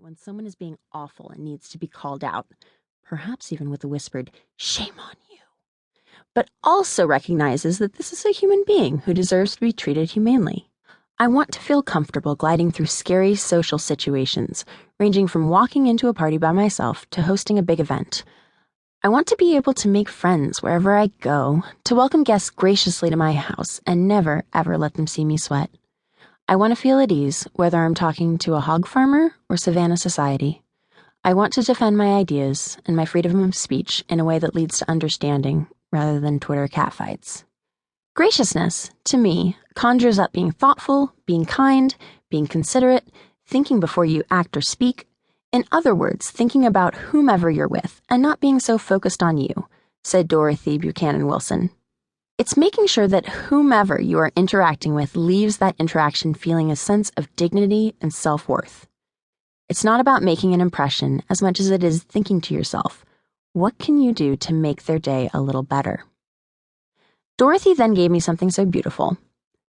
when someone is being awful and needs to be called out, perhaps even with a whispered, "Shame on you," but also recognizes that this is a human being who deserves to be treated humanely. I want to feel comfortable gliding through scary social situations, ranging from walking into a party by myself to hosting a big event. I want to be able to make friends wherever I go, to welcome guests graciously to my house and never, ever let them see me sweat. I want to feel at ease, whether I'm talking to a hog farmer or Savannah society. I want to defend my ideas and my freedom of speech in a way that leads to understanding rather than Twitter catfights. Graciousness, to me, conjures up being thoughtful, being kind, being considerate, thinking before you act or speak. In other words, thinking about whomever you're with and not being so focused on you, said Dorothy Buchanan Wilson. It's making sure that whomever you are interacting with leaves that interaction feeling a sense of dignity and self-worth. It's not about making an impression as much as it is thinking to yourself, what can you do to make their day a little better? Dorothy then gave me something so beautiful.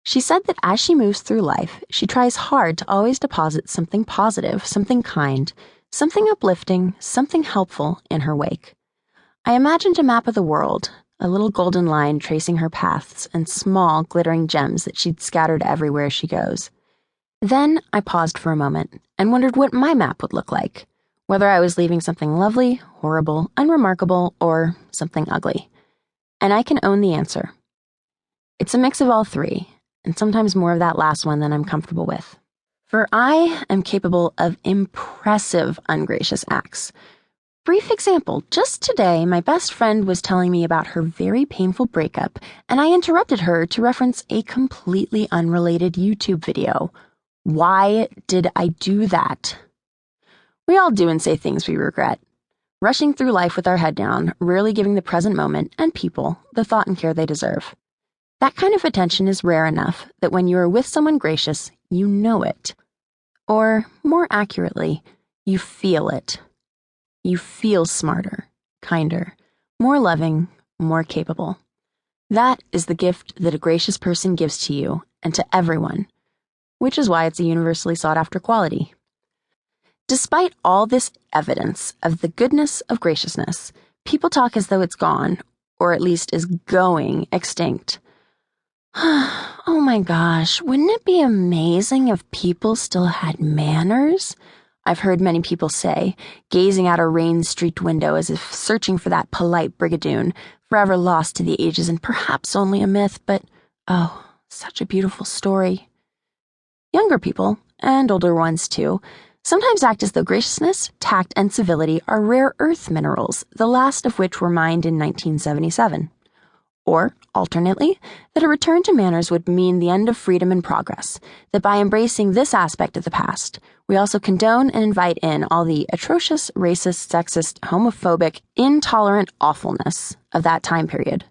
She said that as she moves through life, she tries hard to always deposit something positive, something kind, something uplifting, something helpful in her wake. I imagined a map of the world, a little golden line tracing her paths and small, glittering gems that she'd scattered everywhere she goes. Then I paused for a moment and wondered what my map would look like, whether I was leaving something lovely, horrible, unremarkable, or something ugly. And I can own the answer. It's a mix of all three, and sometimes more of that last one than I'm comfortable with. For I am capable of impressive ungracious acts. Brief example, just today my best friend was telling me about her very painful breakup, and I interrupted her to reference a completely unrelated YouTube video. Why did I do that? We all do and say things we regret. Rushing through life with our head down, rarely giving the present moment and people the thought and care they deserve. That kind of attention is rare enough that when you are with someone gracious, you know it. Or, more accurately, you feel it. You feel smarter, kinder, more loving, more capable. That is the gift that a gracious person gives to you and to everyone, which is why it's a universally sought-after quality. Despite all this evidence of the goodness of graciousness, people talk as though it's gone, or at least is going extinct. Oh my gosh, wouldn't it be amazing if people still had manners? I've heard many people say, gazing out a rain-streaked window as if searching for that polite brigadoon, forever lost to the ages and perhaps only a myth, but, oh, such a beautiful story. Younger people, and older ones too, sometimes act as though graciousness, tact, and civility are rare earth minerals, the last of which were mined in 1977. Or, alternately, that a return to manners would mean the end of freedom and progress, that by embracing this aspect of the past, we also condone and invite in all the atrocious, racist, sexist, homophobic, intolerant awfulness of that time period.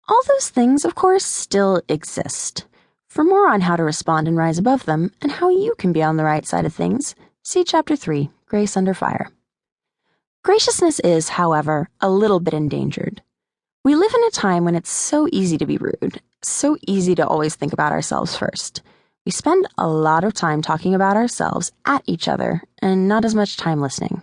All those things, of course, still exist. For more on how to respond and rise above them, and how you can be on the right side of things, see Chapter 3, Grace Under Fire. Graciousness is, however, a little bit endangered. We live in a time when it's so easy to be rude, so easy to always think about ourselves first. We spend a lot of time talking about ourselves at each other and not as much time listening.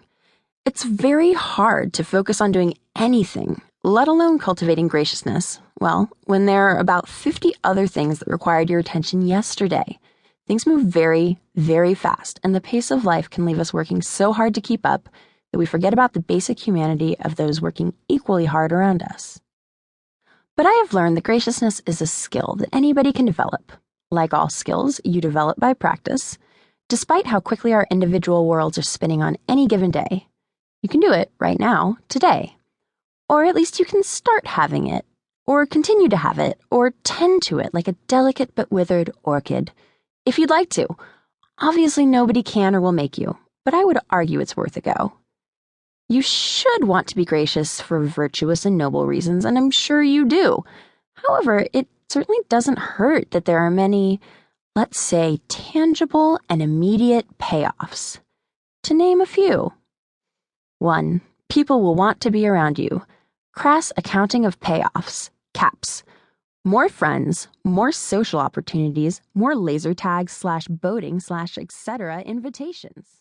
It's very hard to focus on doing anything, let alone cultivating graciousness, well, when there are about 50 other things that required your attention yesterday. Things move very, very fast, and the pace of life can leave us working so hard to keep up that we forget about the basic humanity of those working equally hard around us. But I have learned that graciousness is a skill that anybody can develop. Like all skills, you develop by practice. Despite how quickly our individual worlds are spinning on any given day, you can do it right now, today. Or at least you can start having it, or continue to have it, or tend to it like a delicate but withered orchid. If you'd like to. Obviously nobody can or will make you, but I would argue it's worth a go. You should want to be gracious for virtuous and noble reasons, and I'm sure you do. However, it certainly doesn't hurt that there are many, let's say, tangible and immediate payoffs. To name a few. 1. People will want to be around you. Crass accounting of payoffs. CAPS. More friends, more social opportunities, more laser tags /boating /etc. invitations.